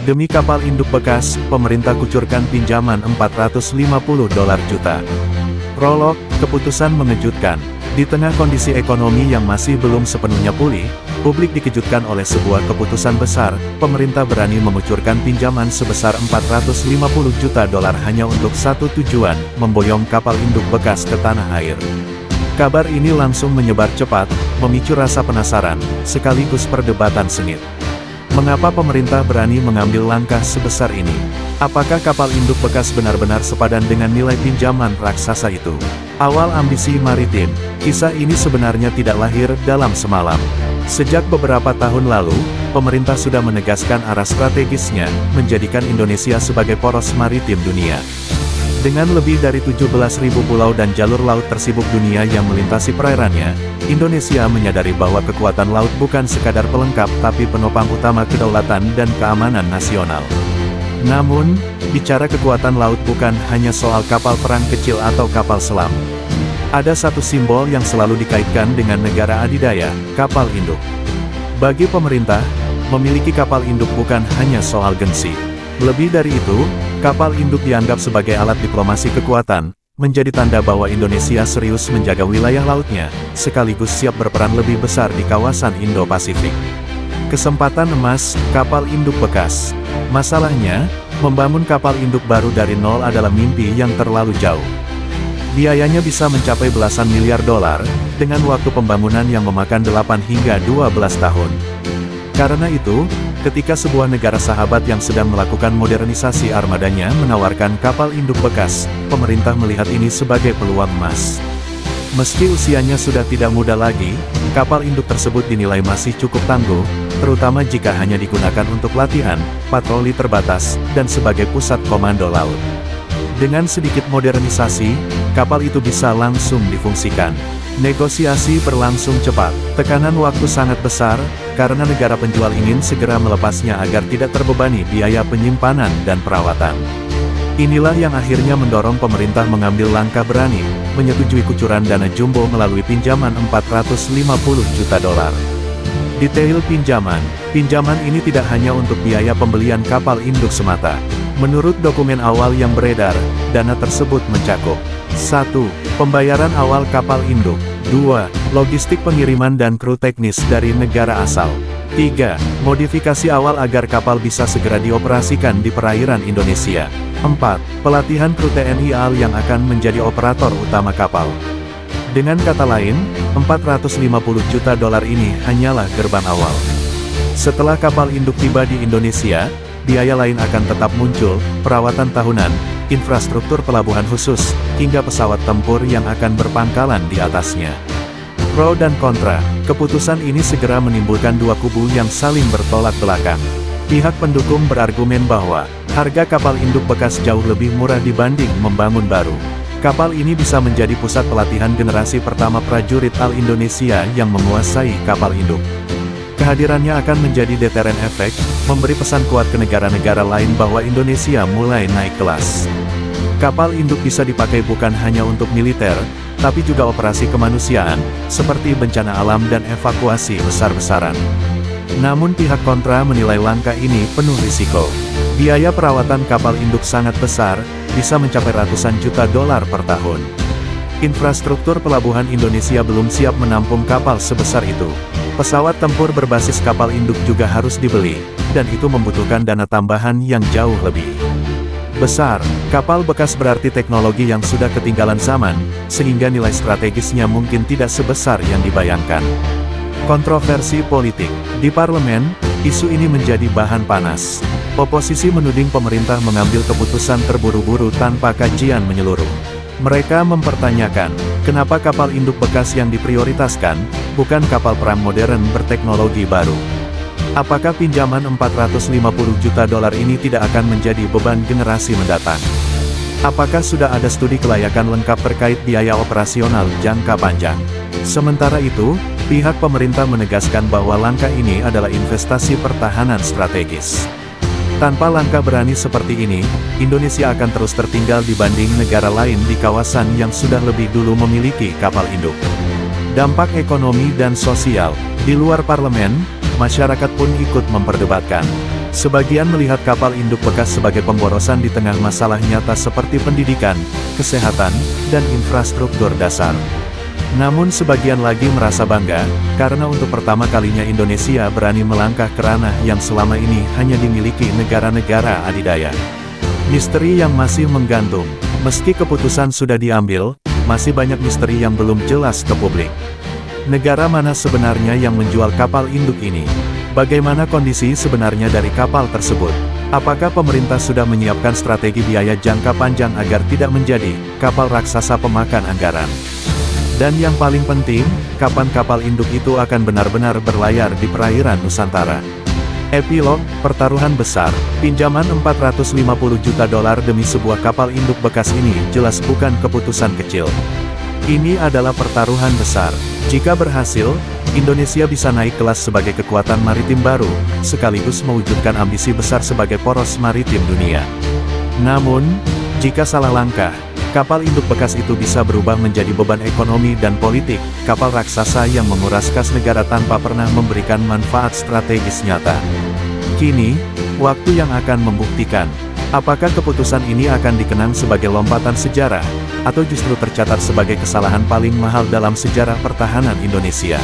Demi kapal induk bekas, pemerintah kucurkan pinjaman 450 dolar juta. Prolog, keputusan mengejutkan. Di tengah kondisi ekonomi yang masih belum sepenuhnya pulih, publik dikejutkan oleh sebuah keputusan besar. Pemerintah berani mengucurkan pinjaman sebesar 450 juta dolar hanya untuk satu tujuan, memboyong kapal induk bekas ke tanah air. Kabar ini langsung menyebar cepat, memicu rasa penasaran, sekaligus perdebatan sengit. Mengapa pemerintah berani mengambil langkah sebesar ini? Apakah kapal induk bekas benar-benar sepadan dengan nilai pinjaman raksasa itu? Awal ambisi maritim. Kisah ini sebenarnya tidak lahir dalam semalam. Sejak beberapa tahun lalu, pemerintah sudah menegaskan arah strategisnya, menjadikan Indonesia sebagai poros maritim dunia. Dengan lebih dari 17.000 pulau dan jalur laut tersibuk dunia yang melintasi perairannya, Indonesia menyadari bahwa kekuatan laut bukan sekadar pelengkap tapi penopang utama kedaulatan dan keamanan nasional. Namun, bicara kekuatan laut bukan hanya soal kapal perang kecil atau kapal selam. Ada satu simbol yang selalu dikaitkan dengan negara adidaya, kapal induk. Bagi pemerintah, memiliki kapal induk bukan hanya soal gengsi. Lebih dari itu, kapal induk dianggap sebagai alat diplomasi kekuatan, menjadi tanda bahwa Indonesia serius menjaga wilayah lautnya, sekaligus siap berperan lebih besar di kawasan Indo-Pasifik. Kesempatan emas, kapal induk bekas. Masalahnya, membangun kapal induk baru dari nol adalah mimpi yang terlalu jauh. Biayanya bisa mencapai belasan miliar dolar, dengan waktu pembangunan yang memakan 8 hingga 12 tahun. Karena itu, ketika sebuah negara sahabat yang sedang melakukan modernisasi armadanya menawarkan kapal induk bekas, pemerintah melihat ini sebagai peluang emas. Meski usianya sudah tidak muda lagi, kapal induk tersebut dinilai masih cukup tangguh, terutama jika hanya digunakan untuk latihan, patroli terbatas, dan sebagai pusat komando laut. Dengan sedikit modernisasi, kapal itu bisa langsung difungsikan. Negosiasi berlangsung cepat. Tekanan waktu sangat besar, karena negara penjual ingin segera melepasnya agar tidak terbebani biaya penyimpanan dan perawatan. Inilah yang akhirnya mendorong pemerintah mengambil langkah berani, menyetujui kucuran dana jumbo melalui pinjaman 450 juta dolar. Detail pinjaman. Pinjaman ini tidak hanya untuk biaya pembelian kapal induk semata. Menurut dokumen awal yang beredar, dana tersebut mencakup 1. Pembayaran awal kapal induk. 2. Logistik pengiriman dan kru teknis dari negara asal. 3. Modifikasi awal agar kapal bisa segera dioperasikan di perairan Indonesia. 4. Pelatihan kru TNI AL yang akan menjadi operator utama kapal. Dengan kata lain, 450 juta dolar ini hanyalah gerbang awal. Setelah kapal induk tiba di Indonesia, biaya lain akan tetap muncul, perawatan tahunan, infrastruktur pelabuhan khusus, hingga pesawat tempur yang akan berpangkalan di atasnya. Pro dan kontra, keputusan ini segera menimbulkan dua kubu yang saling bertolak belakang. Pihak pendukung berargumen bahwa, harga kapal induk bekas jauh lebih murah dibanding membangun baru. Kapal ini bisa menjadi pusat pelatihan generasi pertama prajurit AL Indonesia yang menguasai kapal induk. Kehadirannya akan menjadi deteren efek, memberi pesan kuat ke negara-negara lain bahwa Indonesia mulai naik kelas. Kapal induk bisa dipakai bukan hanya untuk militer, tapi juga operasi kemanusiaan, seperti bencana alam dan evakuasi besar-besaran. Namun pihak kontra menilai langkah ini penuh risiko. Biaya perawatan kapal induk sangat besar, bisa mencapai ratusan juta dolar per tahun. Infrastruktur pelabuhan Indonesia belum siap menampung kapal sebesar itu. Pesawat tempur berbasis kapal induk juga harus dibeli, dan itu membutuhkan dana tambahan yang jauh lebih besar. Kapal bekas berarti teknologi yang sudah ketinggalan zaman, sehingga nilai strategisnya mungkin tidak sebesar yang dibayangkan. Kontroversi politik. Di parlemen, isu ini menjadi bahan panas. Oposisi menuding pemerintah mengambil keputusan terburu-buru tanpa kajian menyeluruh. Mereka mempertanyakan, kenapa kapal induk bekas yang diprioritaskan, bukan kapal perang modern berteknologi baru. Apakah pinjaman 450 juta dolar ini tidak akan menjadi beban generasi mendatang? Apakah sudah ada studi kelayakan lengkap terkait biaya operasional jangka panjang? Sementara itu, pihak pemerintah menegaskan bahwa langkah ini adalah investasi pertahanan strategis. Tanpa langkah berani seperti ini, Indonesia akan terus tertinggal dibanding negara lain di kawasan yang sudah lebih dulu memiliki kapal induk. Dampak ekonomi dan sosial. Di luar parlemen, masyarakat pun ikut memperdebatkan. Sebagian melihat kapal induk bekas sebagai pemborosan di tengah masalah nyata seperti pendidikan, kesehatan, dan infrastruktur dasar. Namun sebagian lagi merasa bangga, karena untuk pertama kalinya Indonesia berani melangkah ke ranah yang selama ini hanya dimiliki negara-negara adidaya. Misteri yang masih menggantung. Meski keputusan sudah diambil, masih banyak misteri yang belum jelas ke publik. Negara mana sebenarnya yang menjual kapal induk ini? Bagaimana kondisi sebenarnya dari kapal tersebut? Apakah pemerintah sudah menyiapkan strategi biaya jangka panjang agar tidak menjadi kapal raksasa pemakan anggaran? Dan yang paling penting, kapan kapal induk itu akan benar-benar berlayar di perairan Nusantara? Epilog, pertaruhan besar, pinjaman 450 juta dolar demi sebuah kapal induk bekas ini jelas bukan keputusan kecil. Ini adalah pertaruhan besar. Jika berhasil, Indonesia bisa naik kelas sebagai kekuatan maritim baru, sekaligus mewujudkan ambisi besar sebagai poros maritim dunia. Namun, jika salah langkah, kapal induk bekas itu bisa berubah menjadi beban ekonomi dan politik, kapal raksasa yang menguras kas negara tanpa pernah memberikan manfaat strategis nyata. Kini, waktu yang akan membuktikan, apakah keputusan ini akan dikenang sebagai lompatan sejarah, atau justru tercatat sebagai kesalahan paling mahal dalam sejarah pertahanan Indonesia.